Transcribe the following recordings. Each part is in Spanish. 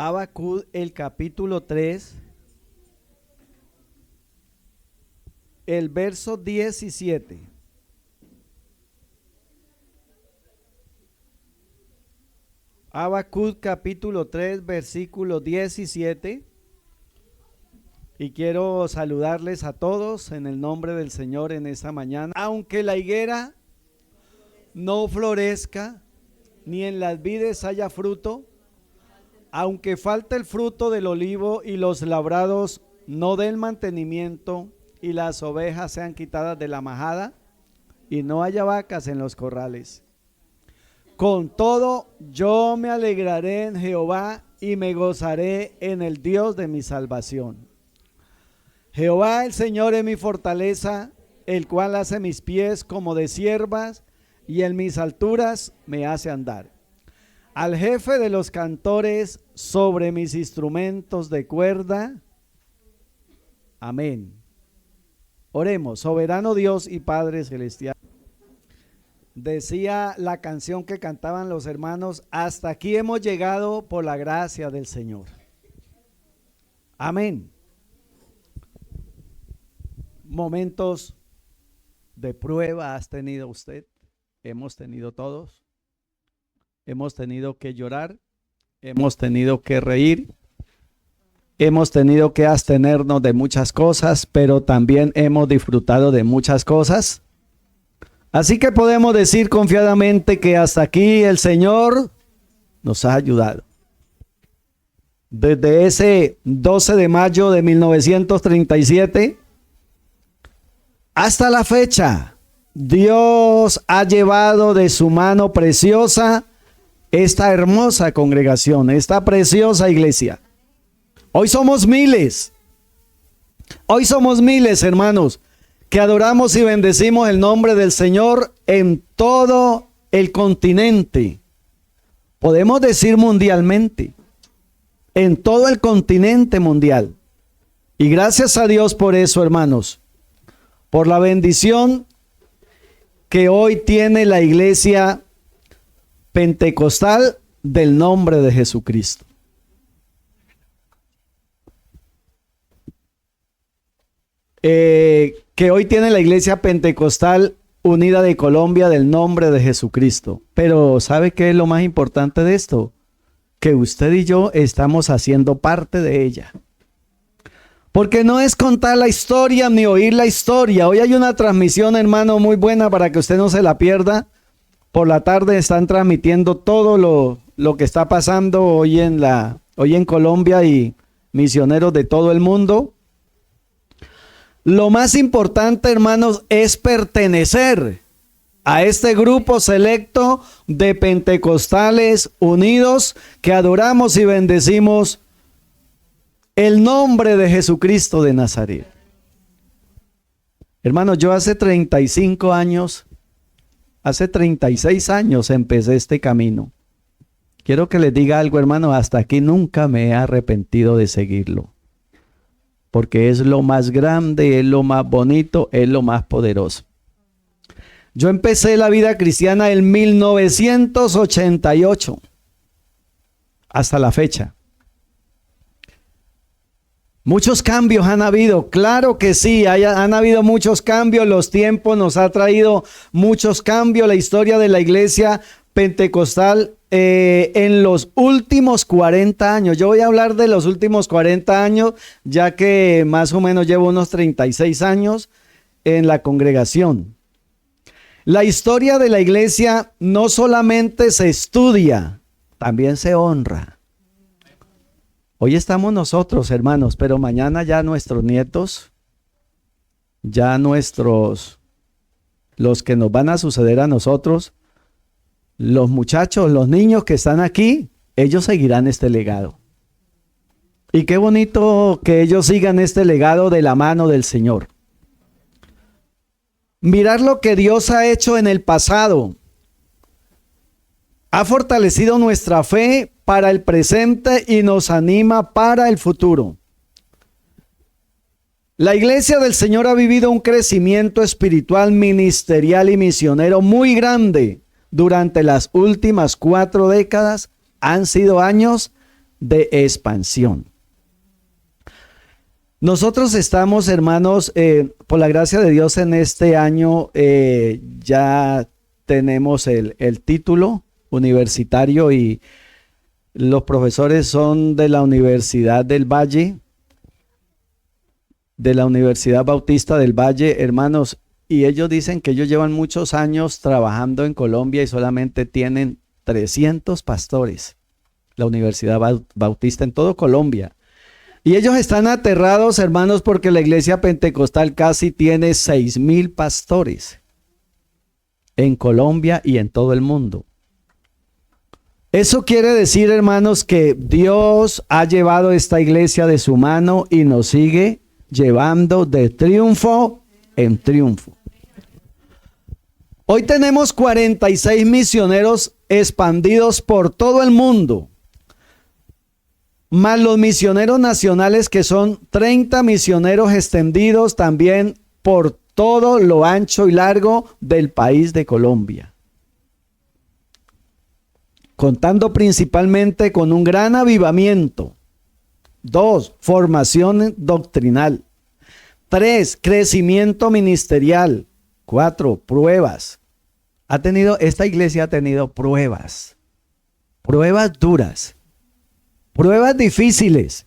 Habacuc, el capítulo 3, el verso 17. Habacuc capítulo 3, versículo 17. Y quiero saludarles a todos en el nombre del Señor en esta mañana. Aunque la higuera no florezca, ni en las vides haya fruto, aunque falte el fruto del olivo y los labrados no den mantenimiento, y las ovejas sean quitadas de la majada, y no haya vacas en los corrales. Con todo, yo me alegraré en Jehová y me gozaré en el Dios de mi salvación. Jehová el Señor es mi fortaleza, el cual hace mis pies como de ciervas y en mis alturas me hace andar. Al jefe de los cantores sobre mis instrumentos de cuerda. Amén. Oremos. Soberano Dios y Padre celestial. Decía la canción que cantaban los hermanos: hasta aquí hemos llegado por la gracia del Señor. Amén. Momentos de prueba has tenido usted, hemos tenido todos, hemos tenido que llorar, hemos tenido que reír, hemos tenido que abstenernos de muchas cosas, pero también hemos disfrutado de muchas cosas. Así que podemos decir confiadamente que hasta aquí el Señor nos ha ayudado. Desde ese 12 de mayo de 1937 hasta la fecha, Dios ha llevado de su mano preciosa esta hermosa congregación, esta preciosa iglesia. Hoy somos miles, hermanos, que adoramos y bendecimos el nombre del Señor en todo el continente. Podemos decir mundialmente, en todo el continente mundial. Y gracias a Dios por eso, hermanos, por la bendición que hoy tiene la iglesia pentecostal del nombre de Jesucristo. Que hoy tiene la iglesia pentecostal unida de Colombia del nombre de Jesucristo. Pero ¿sabe qué es lo más importante de esto? Que usted y yo estamos haciendo parte de ella. Porque no es contar la historia ni oír la historia. Hoy hay una transmisión, hermano, muy buena para que usted no se la pierda. Por la tarde están transmitiendo todo lo que está pasando hoy en Colombia y misioneros de todo el mundo. Lo más importante, hermanos, es pertenecer a este grupo selecto de pentecostales unidos que adoramos y bendecimos el nombre de Jesucristo de Nazaret. Hermanos, yo hace 35 años, hace 36 años empecé este camino. Quiero que les diga algo, hermano, hasta aquí nunca me he arrepentido de seguirlo. Porque es lo más grande, es lo más bonito, es lo más poderoso. Yo empecé la vida cristiana en 1988, hasta la fecha. Muchos cambios han habido, claro que sí, han habido muchos cambios, los tiempos nos ha traído muchos cambios, la historia de la iglesia pentecostal en los últimos 40 años. Yo voy a hablar de los últimos 40 años, ya que más o menos llevo unos 36 años en la congregación. La historia de la iglesia no solamente se estudia, también se honra. Hoy estamos nosotros, hermanos, pero mañana ya nuestros nietos, ya los que nos van a suceder a nosotros, los muchachos, los niños que están aquí, ellos seguirán este legado. Y qué bonito que ellos sigan este legado de la mano del Señor. Mirar lo que Dios ha hecho en el pasado. Ha fortalecido nuestra fe para el presente y nos anima para el futuro. La iglesia del Señor ha vivido un crecimiento espiritual, ministerial y misionero muy grande durante las últimas 4 décadas. Han sido años de expansión. Nosotros estamos, hermanos, por la gracia de Dios en este año ya tenemos el título universitario y los profesores son de la Universidad del Valle, de la Universidad Bautista del Valle, hermanos, y ellos dicen que ellos llevan muchos años trabajando en Colombia y solamente tienen 300 pastores, la Universidad Bautista en todo Colombia. Y ellos están aterrados, hermanos, porque la iglesia pentecostal casi tiene 6,000 pastores en Colombia y en todo el mundo. Eso quiere decir, hermanos, que Dios ha llevado esta iglesia de su mano y nos sigue llevando de triunfo en triunfo. Hoy tenemos 46 misioneros expandidos por todo el mundo, más los misioneros nacionales, que son 30 misioneros extendidos también por todo lo ancho y largo del país de Colombia, contando principalmente con un gran avivamiento. 2, formación doctrinal. 3, crecimiento ministerial. 4, pruebas. Esta iglesia ha tenido pruebas duras, pruebas difíciles.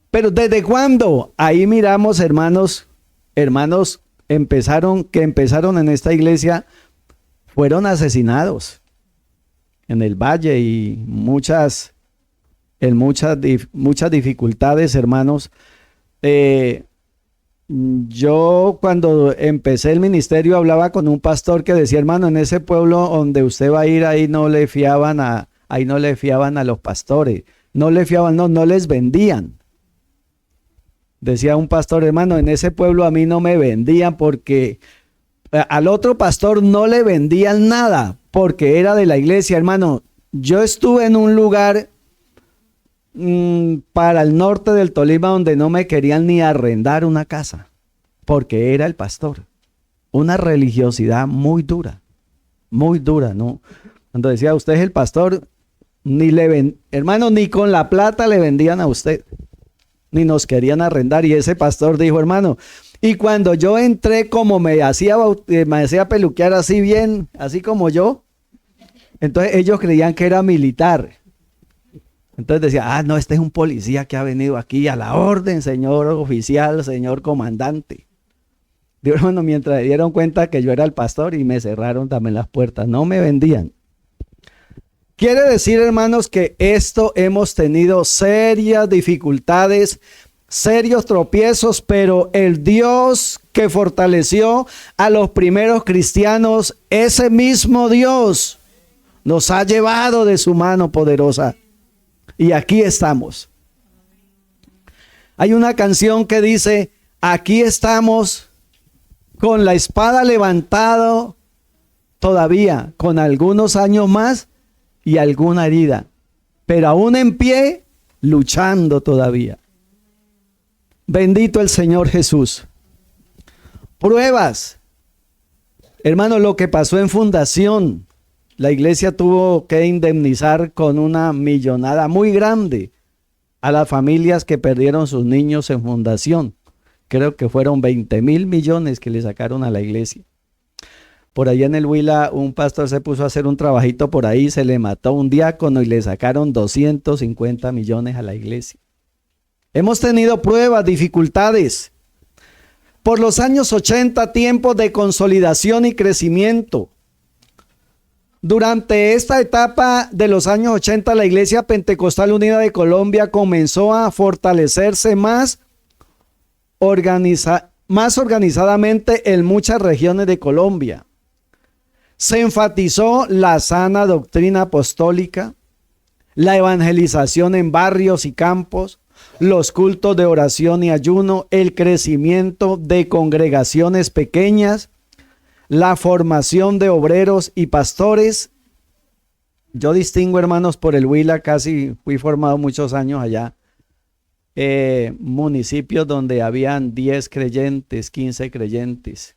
Pero ¿desde cuándo? Ahí miramos, hermanos, empezaron en esta iglesia, fueron asesinados en el valle y muchas dificultades, hermanos. Yo cuando empecé el ministerio hablaba con un pastor que decía, hermano, en ese pueblo donde usted va a ir, ahí no le fiaban a los pastores, no les vendían. Decía un pastor, hermano, en ese pueblo a mí no me vendían porque al otro pastor no le vendían nada porque era de la iglesia, hermano. Yo estuve en un lugar para el norte del Tolima donde no me querían ni arrendar una casa porque era el pastor. Una religiosidad muy dura, ¿no? Cuando decía, usted es el pastor, hermano, ni con la plata le vendían a usted, ni nos querían arrendar. Y ese pastor dijo, hermano, y cuando yo entré, como me hacía peluquear así bien, así como yo, entonces ellos creían que era militar. Entonces decía, no, este es un policía que ha venido aquí a la orden, señor oficial, señor comandante. Digo, hermano, mientras se dieron cuenta que yo era el pastor y me cerraron también las puertas, no me vendían. Quiere decir, hermanos, que hemos tenido serias dificultades, serios tropiezos, pero el Dios que fortaleció a los primeros cristianos, ese mismo Dios nos ha llevado de su mano poderosa. Y aquí estamos. Hay una canción que dice, aquí estamos con la espada levantada todavía, con algunos años más y alguna herida, pero aún en pie, luchando todavía. Bendito el Señor Jesús. Pruebas. Hermano, lo que pasó en fundación, la iglesia tuvo que indemnizar con una millonada muy grande a las familias que perdieron sus niños en fundación. Creo que fueron 20,000 millones que le sacaron a la iglesia. Por allá en el Huila, un pastor se puso a hacer un trabajito por ahí, se le mató un diácono y le sacaron 250 millones a la iglesia. Hemos tenido pruebas, dificultades. Por los años 80, tiempos de consolidación y crecimiento. Durante esta etapa de los años 80, la Iglesia Pentecostal Unida de Colombia comenzó a fortalecerse más organizadamente en muchas regiones de Colombia. Se enfatizó la sana doctrina apostólica, la evangelización en barrios y campos, los cultos de oración y ayuno, el crecimiento de congregaciones pequeñas, la formación de obreros y pastores. Yo distingo, hermanos, por el Huila, casi fui formado muchos años allá, municipios donde habían 10 creyentes, 15 creyentes.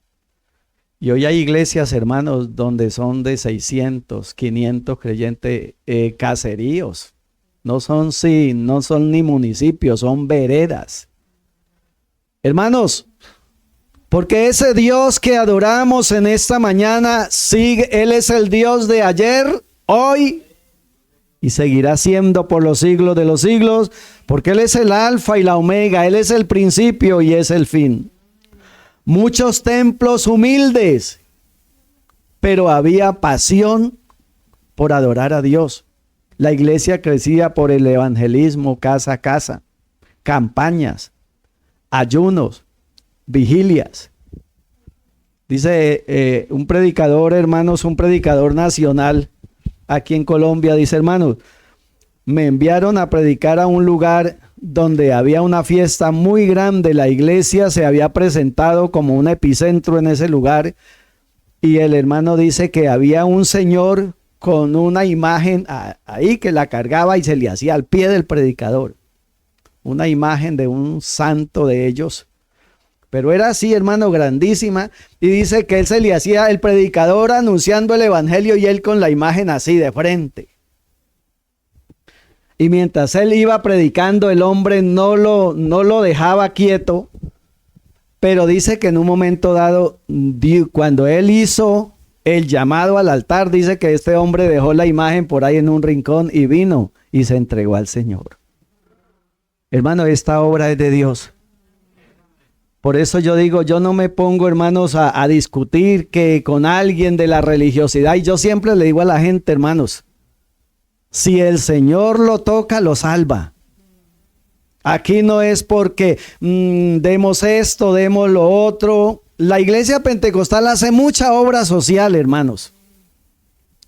Y hoy hay iglesias, hermanos, donde son de 600, 500 creyentes, caseríos. No son, sí, no son ni municipios, son veredas. Hermanos, porque ese Dios que adoramos en esta mañana, sigue, Él es el Dios de ayer, hoy y seguirá siendo por los siglos de los siglos, porque Él es el alfa y la omega, Él es el principio y es el fin. Muchos templos humildes, pero había pasión por adorar a Dios. La iglesia crecía por el evangelismo casa a casa, campañas, ayunos, vigilias. Dice un predicador, hermanos, un predicador nacional aquí en Colombia, dice: hermanos, me enviaron a predicar a un lugar donde había una fiesta muy grande. La iglesia se había presentado como un epicentro en ese lugar, y el hermano dice que había un señor con una imagen ahí que la cargaba y se le hacía al pie del predicador, una imagen de un santo de ellos, pero era así, hermano, grandísima, y dice que él se le hacía el predicador anunciando el evangelio y él con la imagen así de frente. Y mientras él iba predicando, el hombre no lo dejaba quieto, pero dice que en un momento dado, cuando él hizo el llamado al altar, dice que este hombre dejó la imagen por ahí en un rincón y vino y se entregó al Señor. Hermano, esta obra es de Dios. Por eso yo digo, yo no me pongo, hermanos, a discutir que con alguien de la religiosidad, y yo siempre le digo a la gente, hermanos, si el Señor lo toca, lo salva. Aquí no es porque demos esto, demos lo otro. La iglesia pentecostal hace mucha obra social, hermanos.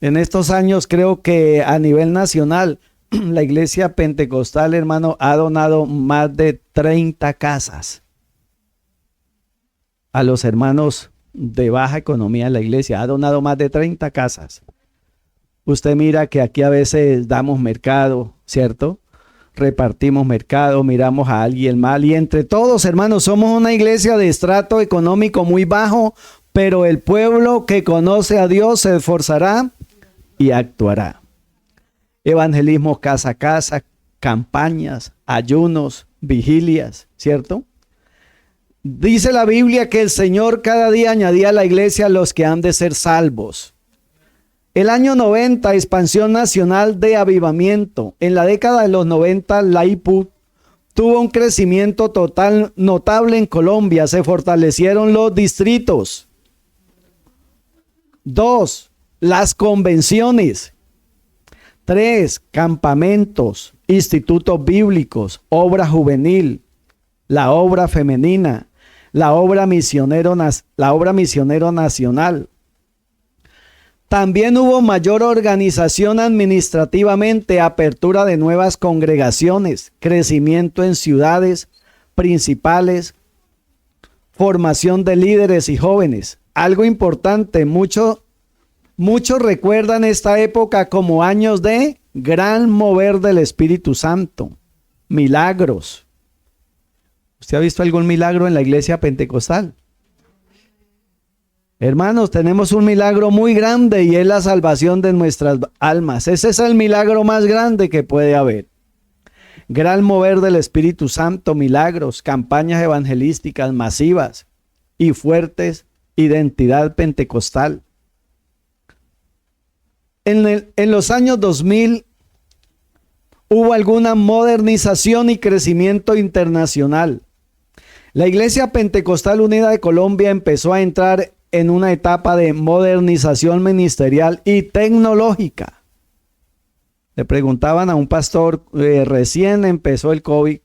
En estos años creo que a nivel nacional, la iglesia pentecostal, hermano, ha donado más de 30 casas a los hermanos de baja economía de la iglesia. Ha donado más de 30 casas. Usted mira que aquí a veces damos mercado, ¿cierto? Repartimos mercado, miramos a alguien mal, y entre todos, hermanos, somos una iglesia de estrato económico muy bajo, pero el pueblo que conoce a Dios se esforzará y actuará. Evangelismo casa a casa, campañas, ayunos, vigilias, ¿cierto? Dice la Biblia que el Señor cada día añadía a la iglesia a los que han de ser salvos. El año 90, expansión nacional de avivamiento. En la década de los 90, la IPU tuvo un crecimiento total notable en Colombia. Se fortalecieron los distritos. 2, las convenciones. 3, campamentos, institutos bíblicos, obra juvenil, la obra femenina, la obra misionero nacional. También hubo mayor organización administrativamente, apertura de nuevas congregaciones, crecimiento en ciudades principales, formación de líderes y jóvenes. Algo importante, muchos recuerdan esta época como años de gran mover del Espíritu Santo, milagros. ¿Usted ha visto algún milagro en la iglesia pentecostal? Hermanos, tenemos un milagro muy grande y es la salvación de nuestras almas. Ese es el milagro más grande que puede haber. Gran mover del Espíritu Santo, milagros, campañas evangelísticas masivas y fuertes, identidad pentecostal. En los años 2000 hubo alguna modernización y crecimiento internacional. La Iglesia Pentecostal Unida de Colombia empezó a entrar en una etapa de modernización ministerial y tecnológica. Le preguntaban a un pastor, recién empezó el COVID,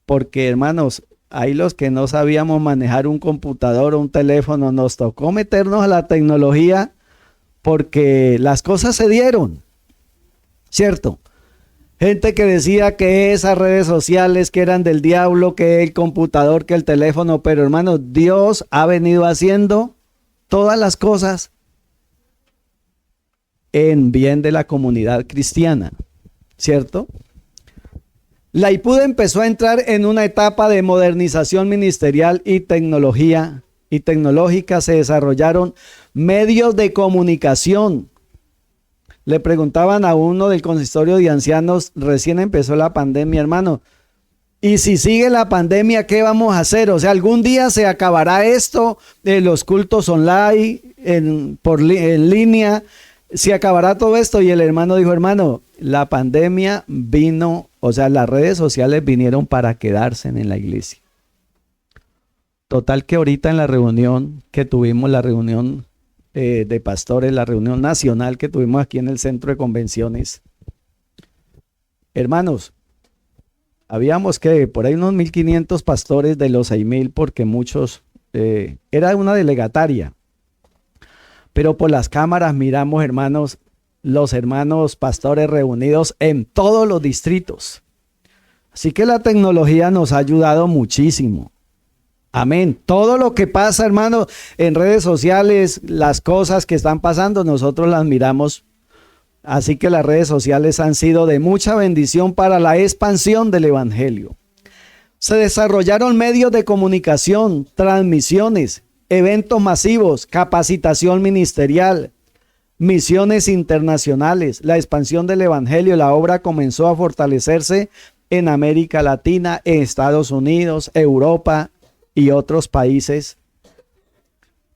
porque hermanos, hay los que no sabíamos manejar un computador o un teléfono, nos tocó meternos a la tecnología porque las cosas se dieron, ¿cierto? Gente que decía que esas redes sociales que eran del diablo, que el computador, que el teléfono, pero hermanos, Dios ha venido haciendo todas las cosas en bien de la comunidad cristiana, ¿cierto? La IPUD empezó a entrar en una etapa de modernización ministerial y tecnología y tecnológica. Se desarrollaron medios de comunicación Le preguntaban a uno del consistorio de ancianos, recién empezó la pandemia, hermano, y si sigue la pandemia, ¿qué vamos a hacer? O sea, algún día se acabará esto, los cultos online, en línea, se acabará todo esto. Y el hermano dijo, hermano, la pandemia vino, o sea, las redes sociales vinieron para quedarse en la iglesia. Total que ahorita en la reunión que tuvimos, la reunión de pastores, la reunión nacional que tuvimos aquí en el centro de convenciones, hermanos, habíamos que por ahí unos 1,500 pastores de los 6,000, porque muchos, era una delegataria, pero por las cámaras miramos, hermanos, los hermanos pastores reunidos en todos los distritos. Así que la tecnología nos ha ayudado muchísimo. Amén. Todo lo que pasa, hermanos, en redes sociales, las cosas que están pasando, nosotros las miramos. Así que las redes sociales han sido de mucha bendición para la expansión del evangelio. Se desarrollaron medios de comunicación, transmisiones, eventos masivos, capacitación ministerial, misiones internacionales, la expansión del evangelio. La obra comenzó a fortalecerse en América Latina, en Estados Unidos, Europa y otros países.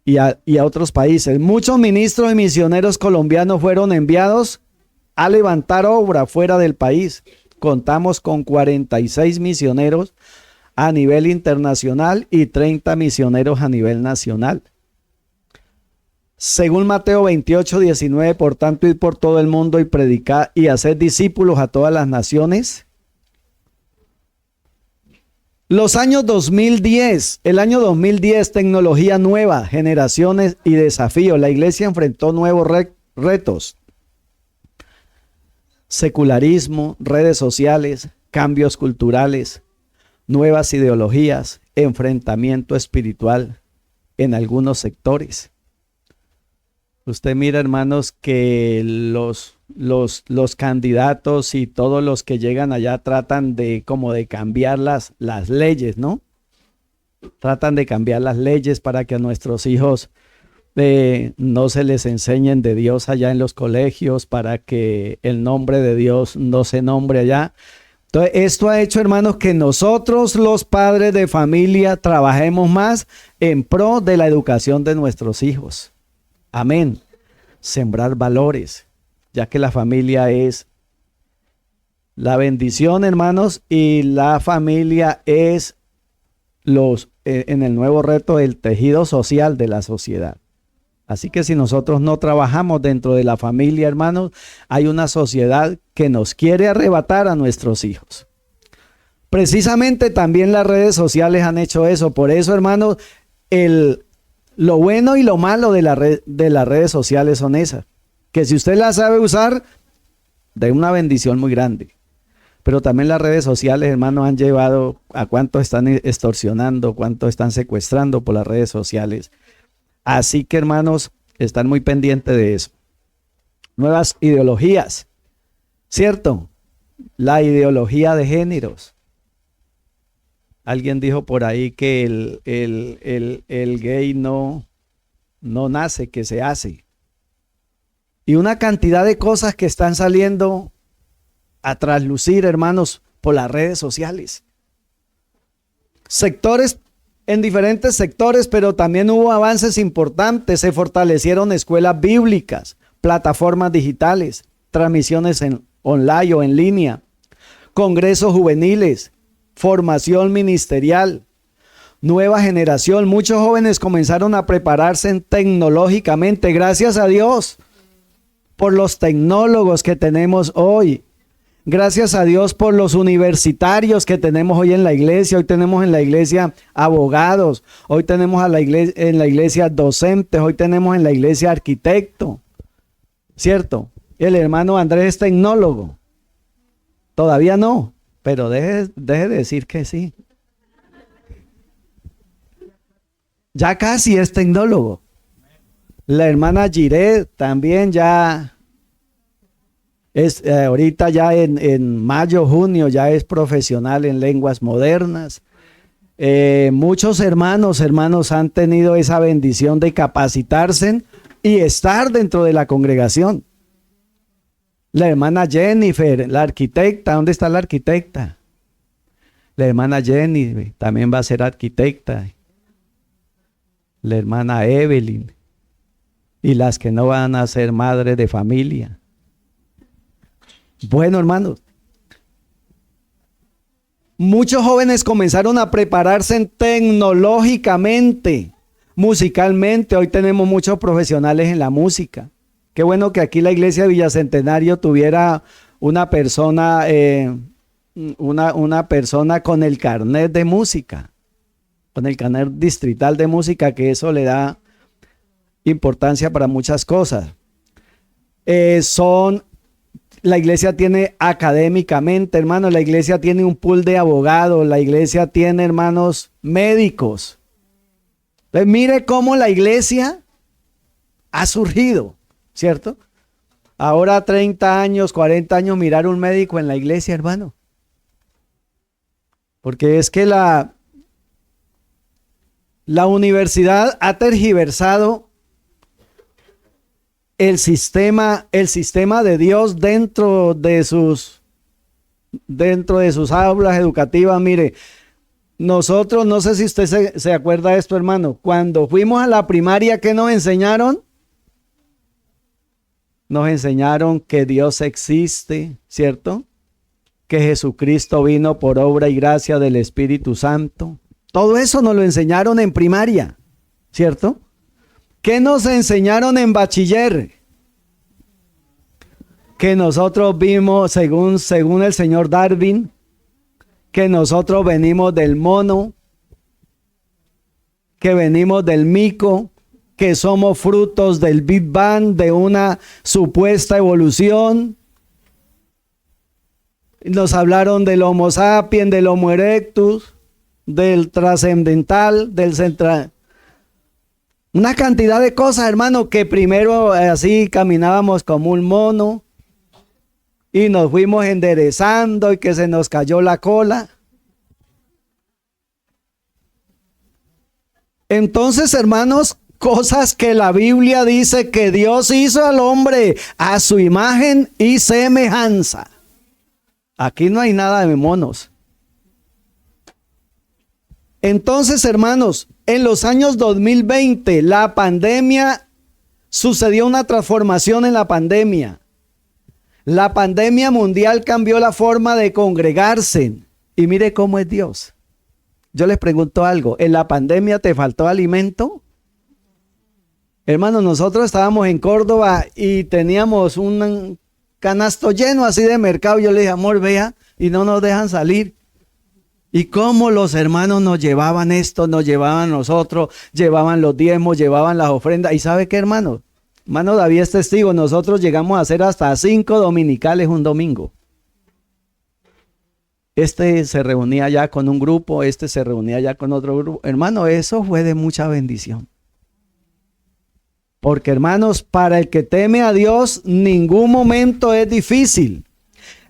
Y a otros países. Muchos ministros y misioneros colombianos fueron enviados a levantar obra fuera del país. Contamos con 46 misioneros a nivel internacional y 30 misioneros a nivel nacional. Según Mateo 28:19, por tanto, id por todo el mundo y predicad y haced discípulos a todas las naciones. Los años 2010, el año 2010, tecnología nueva, generaciones y desafíos. La iglesia enfrentó nuevos retos. Secularismo, redes sociales, cambios culturales, nuevas ideologías, enfrentamiento espiritual en algunos sectores. Usted mira, hermanos, que los candidatos y todos los que llegan allá tratan de cambiar las leyes, ¿no? Tratan de cambiar las leyes para que a nuestros hijos no se les enseñen de Dios allá en los colegios, para que el nombre de Dios no se nombre allá. Entonces, esto ha hecho, hermanos, que nosotros los padres de familia trabajemos más en pro de la educación de nuestros hijos. Amén. Sembrar valores, ya que la familia es la bendición, hermanos, y la familia es en el nuevo reto, el tejido social de la sociedad. Así que si nosotros no trabajamos dentro de la familia, hermanos, hay una sociedad que nos quiere arrebatar a nuestros hijos. Precisamente también las redes sociales han hecho eso. Por eso, hermanos, lo bueno y lo malo de las redes sociales son esas. Que si usted las sabe usar, de una bendición muy grande. Pero también las redes sociales, hermanos, han llevado a cuántos están extorsionando, cuántos están secuestrando por las redes sociales. Así que, hermanos, están muy pendientes de eso. Nuevas ideologías, ¿cierto? La ideología de géneros. Alguien dijo por ahí que el gay no nace, que se hace. Y una cantidad de cosas que están saliendo a traslucir, hermanos, por las redes sociales. En diferentes sectores, pero también hubo avances importantes. Se fortalecieron escuelas bíblicas, plataformas digitales, transmisiones online o en línea, congresos juveniles, formación ministerial, nueva generación. Muchos jóvenes comenzaron a prepararse tecnológicamente, gracias a Dios por los tecnólogos que tenemos hoy. Gracias a Dios por los universitarios que tenemos hoy en la iglesia. Hoy tenemos en la iglesia abogados, hoy tenemos en la iglesia docentes, hoy tenemos en la iglesia arquitecto, ¿cierto? El hermano Andrés es tecnólogo. Todavía no, pero deje de decir que sí. Ya casi es tecnólogo. La hermana Giret también ya es, ahorita ya en mayo, junio, ya es profesional en lenguas modernas. Muchos hermanos han tenido esa bendición de capacitarse y estar dentro de la congregación. La hermana Jennifer, la arquitecta, ¿dónde está la arquitecta? La hermana Jenny también va a ser arquitecta. La hermana Evelyn. Y las que no van a ser madres de familia. Bueno, hermanos. Muchos jóvenes comenzaron a prepararse tecnológicamente, musicalmente. Hoy tenemos muchos profesionales en la música. Qué bueno que aquí la iglesia de Villacentenario tuviera una persona, una persona con el carnet de música, con el carnet distrital de música, que eso le da importancia para muchas cosas. La iglesia tiene académicamente, hermanos, la iglesia tiene un pool de abogados, la iglesia tiene, hermanos, médicos. Entonces, mire cómo la iglesia ha surgido, ¿cierto? Ahora 30 años, 40 años, mirar un médico en la iglesia, hermano. Porque es que la universidad ha tergiversado el sistema de Dios dentro de sus aulas educativas. Mire, nosotros, no sé si usted se acuerda de esto, hermano, cuando fuimos a la primaria, ¿qué nos enseñaron? Nos enseñaron que Dios existe, ¿cierto? Que Jesucristo vino por obra y gracia del Espíritu Santo. Todo eso nos lo enseñaron en primaria, ¿cierto? ¿Qué nos enseñaron en bachiller? Que nosotros vimos, según el señor Darwin, que nosotros venimos del mono, que venimos del mico, que somos frutos del Big Bang, de una supuesta evolución. Nos hablaron del Homo sapiens, del Homo erectus, del trascendental, del central. Una cantidad de cosas, hermano, que primero así caminábamos como un mono y nos fuimos enderezando y que se nos cayó la cola. Entonces, hermanos, cosas que la Biblia dice que Dios hizo al hombre a su imagen y semejanza. Aquí no hay nada de monos. Entonces, hermanos, en los años 2020, la pandemia, sucedió una transformación en la pandemia. La pandemia mundial cambió la forma de congregarse. Y mire cómo es Dios. Yo les pregunto algo, ¿en la pandemia te faltó alimento? Hermanos, nosotros estábamos en Córdoba y teníamos un canasto lleno así de mercado. Yo le dije, amor, vea, y no nos dejan salir. Y cómo los hermanos nos llevaban esto, nos llevaban nosotros, llevaban los diezmos, llevaban las ofrendas. ¿Y sabe qué, hermano? Hermano David es testigo, nosotros llegamos a hacer hasta 5 dominicales un domingo. Este se reunía ya con un grupo, este se reunía ya con otro grupo. Hermano, eso fue de mucha bendición. Porque, hermanos, para el que teme a Dios, ningún momento es difícil.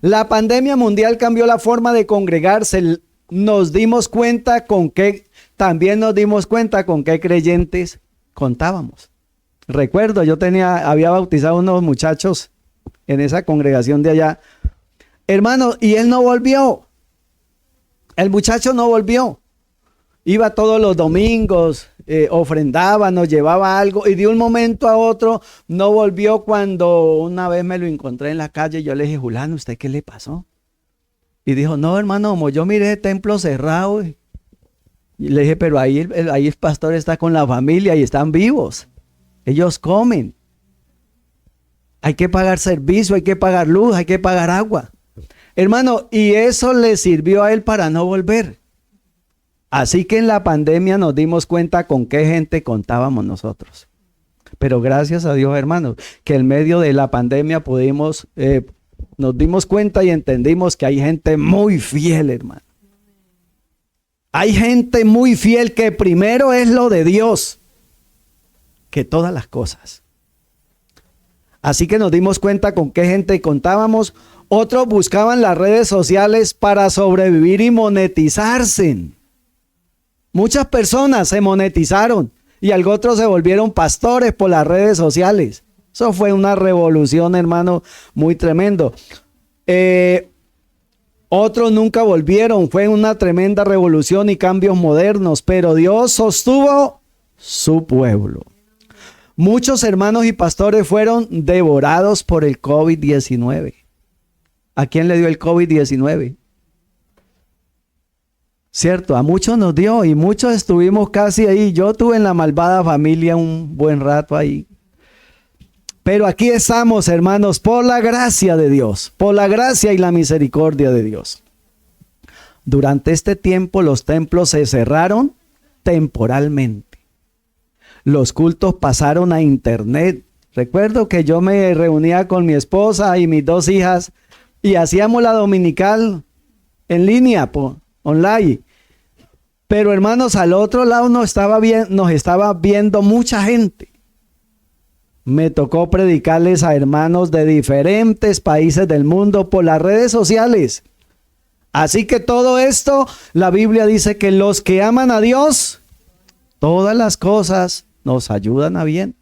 La pandemia mundial cambió la forma de congregarse. Nos dimos cuenta con qué creyentes contábamos. Recuerdo, yo había bautizado a unos muchachos en esa congregación de allá. Hermano, y él no volvió. El muchacho no volvió. Iba todos los domingos, ofrendaba, nos llevaba algo y de un momento a otro no volvió. Cuando una vez me lo encontré en la calle, yo le dije, Julano, ¿usted qué le pasó? Y dijo, no, hermano, como yo miré el templo cerrado. Y le dije, pero ahí el pastor está con la familia y están vivos. Ellos comen. Hay que pagar servicio, hay que pagar luz, hay que pagar agua. Hermano, y eso le sirvió a él para no volver. Así que en la pandemia nos dimos cuenta con qué gente contábamos nosotros. Pero gracias a Dios, hermanos, que en medio de la pandemia nos dimos cuenta y entendimos que hay gente muy fiel, hermano. Hay gente muy fiel que primero es lo de Dios que todas las cosas. Así que nos dimos cuenta con qué gente contábamos. Otros buscaban las redes sociales para sobrevivir y monetizarse. Muchas personas se monetizaron y otros se volvieron pastores por las redes sociales. Eso fue una revolución, hermano, muy tremendo. Otros nunca volvieron, fue una tremenda revolución y cambios modernos, pero Dios sostuvo su pueblo. Muchos hermanos y pastores fueron devorados por el COVID-19. ¿A quién le dio el COVID-19? Cierto, a muchos nos dio y muchos estuvimos casi ahí. Yo tuve en la malvada familia un buen rato ahí. Pero aquí estamos, hermanos, por la gracia de Dios, por la gracia y la misericordia de Dios. Durante este tiempo los templos se cerraron temporalmente. Los cultos pasaron a internet. Recuerdo que yo me reunía con mi esposa y mis 2 hijas y hacíamos la dominical en línea, online. Pero hermanos, al otro lado nos estaba viendo mucha gente. Me tocó predicarles a hermanos de diferentes países del mundo por las redes sociales. Así que todo esto, la Biblia dice que los que aman a Dios, todas las cosas nos ayudan a bien.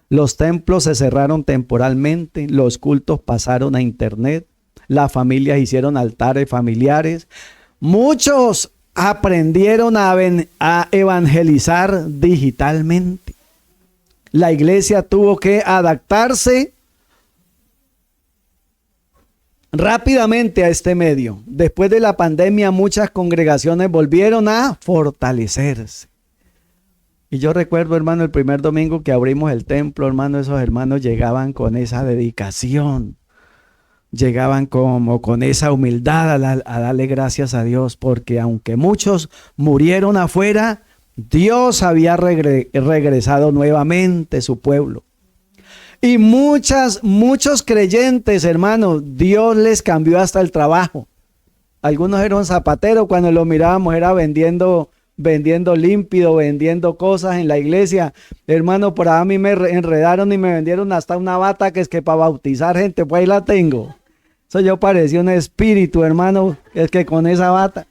Los templos se cerraron temporalmente, los cultos pasaron a internet, las familias hicieron altares familiares. Muchos aprendieron a evangelizar digitalmente. La iglesia tuvo que adaptarse rápidamente a este medio. Después de la pandemia, muchas congregaciones volvieron a fortalecerse. Y yo recuerdo, hermano, el primer domingo que abrimos el templo, hermano, esos hermanos llegaban con esa dedicación. Llegaban como con esa humildad a darle gracias a Dios, porque aunque muchos murieron afuera, Dios había regresado nuevamente su pueblo. Y muchos creyentes, hermanos, Dios les cambió hasta el trabajo. Algunos eran zapateros, cuando los mirábamos era vendiendo límpido, vendiendo cosas en la iglesia. Hermano, por ahí a mí me enredaron y me vendieron hasta una bata que es que para bautizar gente, pues ahí la tengo. Eso yo parecía un espíritu, hermano, es que con esa bata.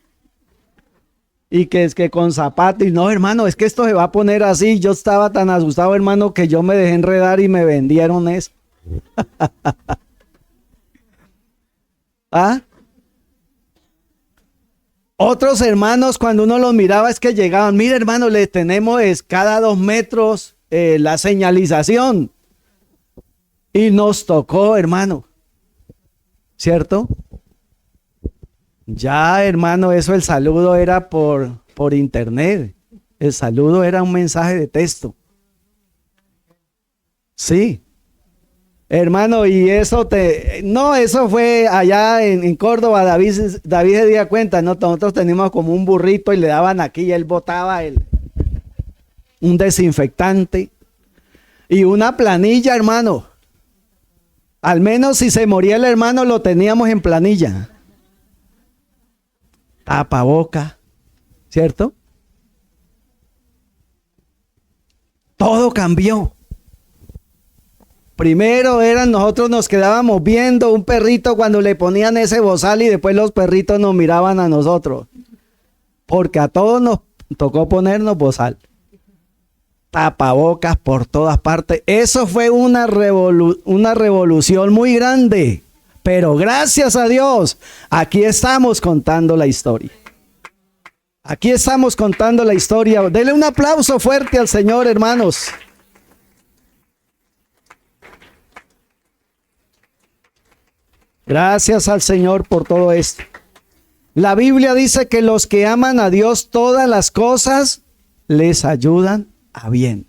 Y que es que con zapatos, y no, hermano, es que esto se va a poner así. Yo estaba tan asustado, hermano, que yo me dejé enredar y me vendieron eso. ¿Ah? Otros hermanos, cuando uno los miraba, es que llegaban, mire, hermano, le tenemos cada 2 metros la señalización. Y nos tocó, hermano. ¿Cierto? Ya, hermano, eso el saludo era por internet. El saludo era un mensaje de texto. Sí. Hermano, y eso eso fue allá en Córdoba. David se dio cuenta, ¿no? Nosotros teníamos como un burrito y le daban aquí y él botaba un desinfectante y una planilla, hermano. Al menos si se moría el hermano lo teníamos en planilla. Tapaboca, ¿cierto? Todo cambió. Primero nosotros nos quedábamos viendo un perrito cuando le ponían ese bozal y después los perritos nos miraban a nosotros. Porque a todos nos tocó ponernos bozal. Tapabocas por todas partes. Eso fue una revolución muy grande. Pero gracias a Dios, aquí estamos contando la historia. Aquí estamos contando la historia. Denle un aplauso fuerte al Señor, hermanos. Gracias al Señor por todo esto. La Biblia dice que los que aman a Dios, todas las cosas les ayudan a bien.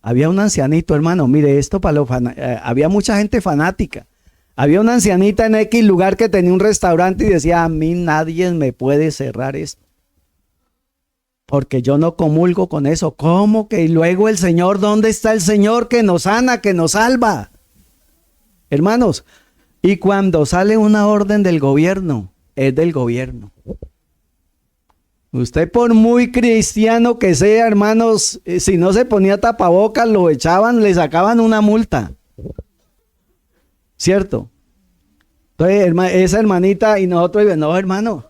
Había un ancianito, hermano, mire esto había mucha gente fanática. Había una ancianita en X lugar que tenía un restaurante y decía, a mí nadie me puede cerrar esto. Porque yo no comulgo con eso. ¿Cómo que? Y luego el Señor, ¿dónde está el Señor que nos sana, que nos salva? Hermanos, y cuando sale una orden del gobierno, es del gobierno. Usted por muy cristiano que sea, hermanos, si no se ponía tapabocas, lo echaban, le sacaban una multa. ¿Cierto? Entonces, esa hermanita y nosotros, no, hermano,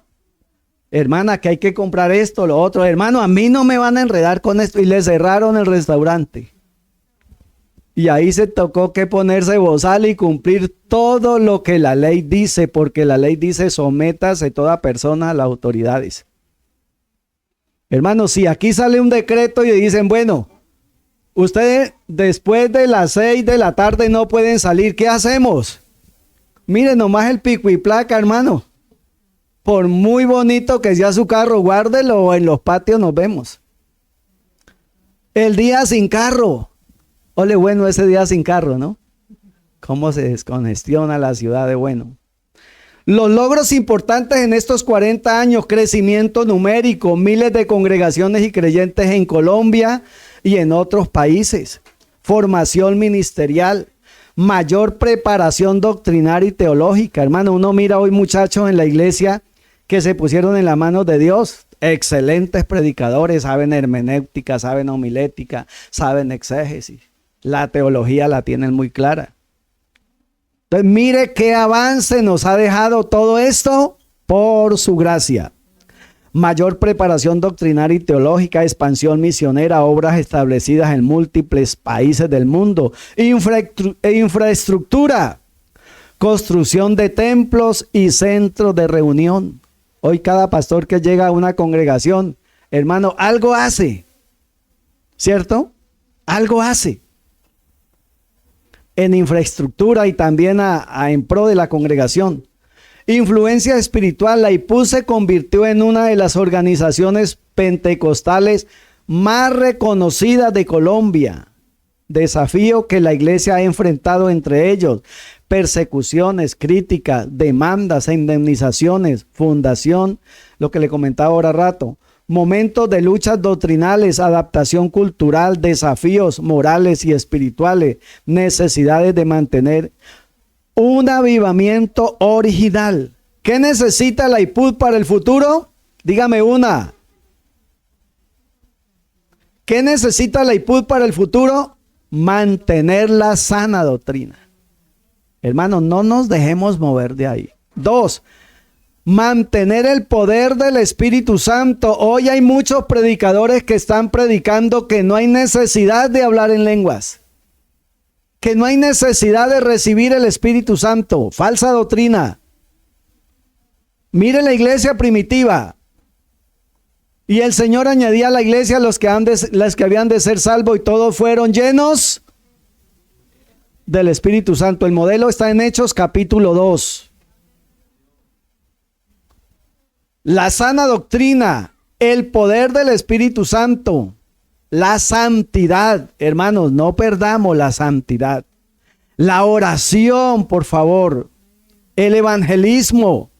hermana, que hay que comprar esto, lo otro. Hermano, a mí no me van a enredar con esto. Y le cerraron el restaurante. Y ahí se tocó que ponerse bozal y cumplir todo lo que la ley dice, porque la ley dice sométase toda persona a las autoridades. Hermanos, si aquí sale un decreto y dicen, bueno, ustedes después de las 6 de la tarde no pueden salir, ¿qué hacemos? Miren nomás el pico y placa, hermano. Por muy bonito que sea su carro, guárdelo, en los patios nos vemos. El día sin carro. Ole, bueno, ese día sin carro, ¿no? Cómo se descongestiona la ciudad de bueno. Los logros importantes en estos 40 años, crecimiento numérico, miles de congregaciones y creyentes en Colombia y en otros países, formación ministerial, mayor preparación doctrinaria y teológica. Hermano, uno mira hoy muchachos en la iglesia que se pusieron en las manos de Dios, excelentes predicadores, saben hermenéutica, saben homilética, saben exégesis. La teología la tienen muy clara. Entonces, mire qué avance nos ha dejado todo esto por su gracia. Mayor preparación doctrinaria y teológica, expansión misionera, obras establecidas en múltiples países del mundo, infraestructura, construcción de templos y centros de reunión. Hoy cada pastor que llega a una congregación, hermano, algo hace, ¿cierto? Algo hace. En infraestructura y también en pro de la congregación. Influencia espiritual, la IPUD se convirtió en una de las organizaciones pentecostales más reconocidas de Colombia. Desafío que la iglesia ha enfrentado, entre ellos persecuciones, críticas, demandas, indemnizaciones, fundación, lo que le comentaba ahora rato, momentos de luchas doctrinales, adaptación cultural, desafíos morales y espirituales, necesidades de mantener un avivamiento original. ¿Qué necesita la IPUD para el futuro? Dígame una. ¿Qué necesita la IPUD para el futuro? Mantener la sana doctrina. Hermanos, no nos dejemos mover de ahí. 2. Mantener el poder del Espíritu Santo. Hoy hay muchos predicadores que están predicando que no hay necesidad de hablar en lenguas, que no hay necesidad de recibir el Espíritu Santo. Falsa doctrina. Mire la iglesia primitiva. Y el Señor añadía a la iglesia los que habían de ser salvos, y todos fueron llenos del Espíritu Santo. El modelo está en Hechos capítulo 2. La sana doctrina, el poder del Espíritu Santo, la santidad. Hermanos, no perdamos la santidad. La oración, por favor. El evangelismo.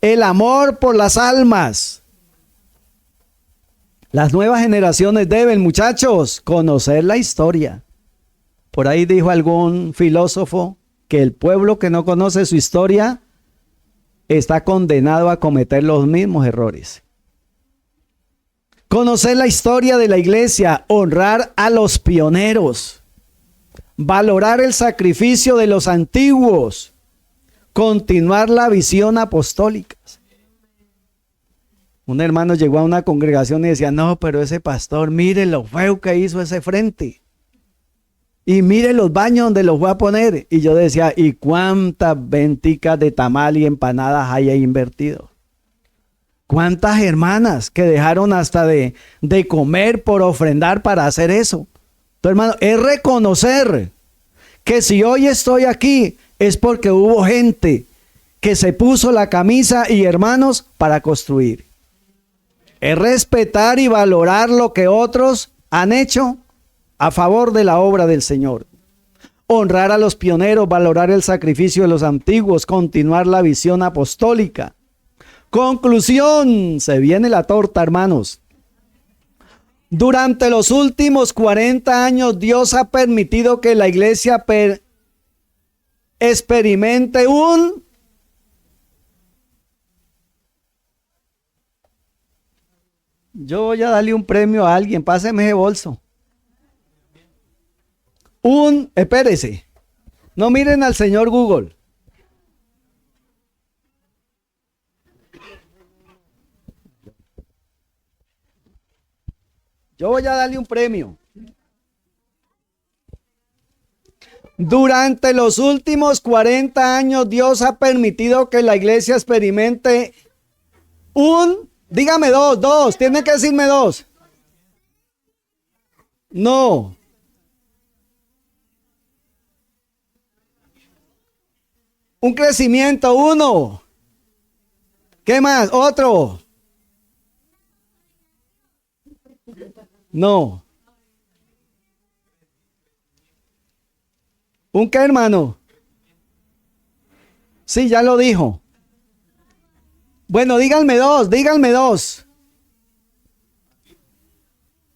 El amor por las almas. Las nuevas generaciones deben, muchachos, conocer la historia. Por ahí dijo algún filósofo que el pueblo que no conoce su historia está condenado a cometer los mismos errores. Conocer la historia de la iglesia, honrar a los pioneros, valorar el sacrificio de los antiguos, continuar la visión apostólica. Un hermano llegó a una congregación y decía, no, pero ese pastor, mire lo feo que hizo ese frente. Y mire los baños donde los voy a poner. Y yo decía, ¿y cuántas venticas de tamal y empanadas hay ahí invertido? ¿Cuántas hermanas que dejaron hasta de comer por ofrendar para hacer eso? Entonces, hermano, es reconocer que si hoy estoy aquí es porque hubo gente que se puso la camisa y hermanos para construir. Es respetar y valorar lo que otros han hecho a favor de la obra del Señor. Honrar a los pioneros, valorar el sacrificio de los antiguos, continuar la visión apostólica. Conclusión, se viene la torta, hermanos. Durante los últimos 40 años, Dios ha permitido que la iglesia experimente Yo voy a darle un premio a alguien, páseme ese bolso. Espérese, no miren al señor Google. Yo voy a darle un premio. Durante los últimos 40 años Dios ha permitido que la iglesia experimente dígame dos, tiene que decirme dos. No. Un crecimiento, uno. ¿Qué más? Otro. No. ¿Un qué, hermano? Sí, ya lo dijo. Bueno, díganme dos.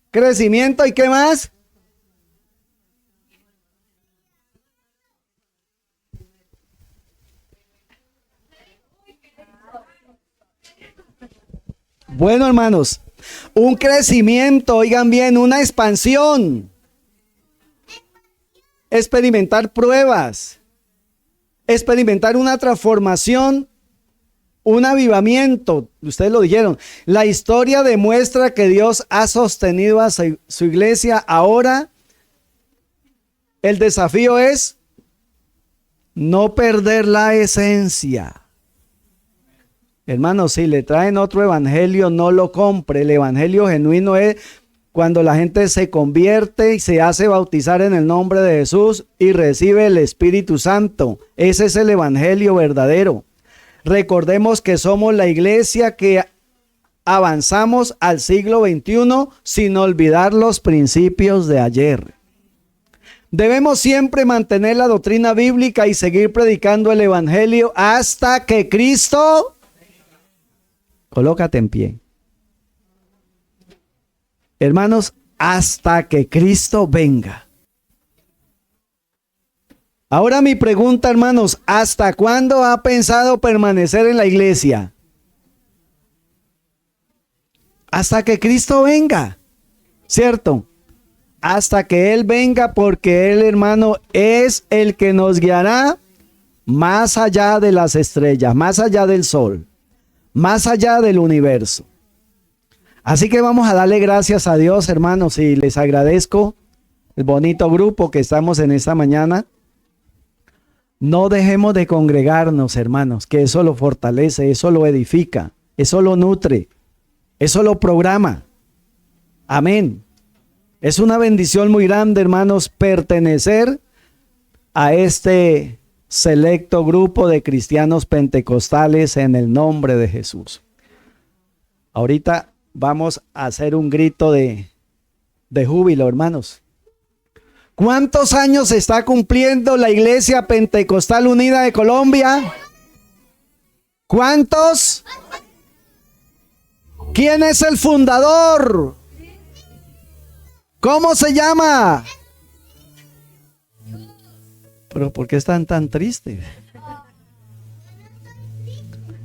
Crecimiento y qué más. Bueno, hermanos, un crecimiento, oigan bien, una expansión. Experimentar pruebas, experimentar una transformación, un avivamiento. Ustedes lo dijeron. La historia demuestra que Dios ha sostenido a su iglesia. Ahora, el desafío es no perder la esencia. Hermanos, si le traen otro evangelio, no lo compre. El evangelio genuino es cuando la gente se convierte y se hace bautizar en el nombre de Jesús y recibe el Espíritu Santo. Ese es el evangelio verdadero. Recordemos que somos la iglesia que avanzamos al siglo XXI sin olvidar los principios de ayer. Debemos siempre mantener la doctrina bíblica y seguir predicando el evangelio hasta que Cristo... Colócate en pie. Hermanos, hasta que Cristo venga. Ahora mi pregunta, hermanos, ¿hasta cuándo ha pensado permanecer en la iglesia? Hasta que Cristo venga, ¿cierto? Hasta que Él venga, porque Él, hermano, es el que nos guiará más allá de las estrellas, más allá del sol, más allá del universo. Así que vamos a darle gracias a Dios, hermanos, y les agradezco el bonito grupo que estamos en esta mañana. No dejemos de congregarnos, hermanos, que eso lo fortalece, eso lo edifica, eso lo nutre, eso lo programa. Amén. Es una bendición muy grande, hermanos, pertenecer a este selecto grupo de cristianos pentecostales en el nombre de Jesús. Ahorita vamos a hacer un grito de júbilo, hermanos. ¿Cuántos años está cumpliendo la Iglesia Pentecostal Unida de Colombia? ¿Cuántos? ¿Quién es el fundador? ¿Cómo se llama? Pero ¿por qué están tan tristes?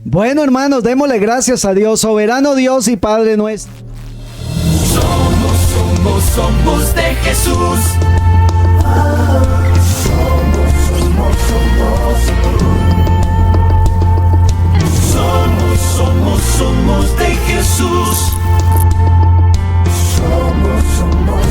Bueno, hermanos, démosle gracias a Dios, soberano Dios y Padre nuestro. Somos de Jesús. Somos de Jesús. Somos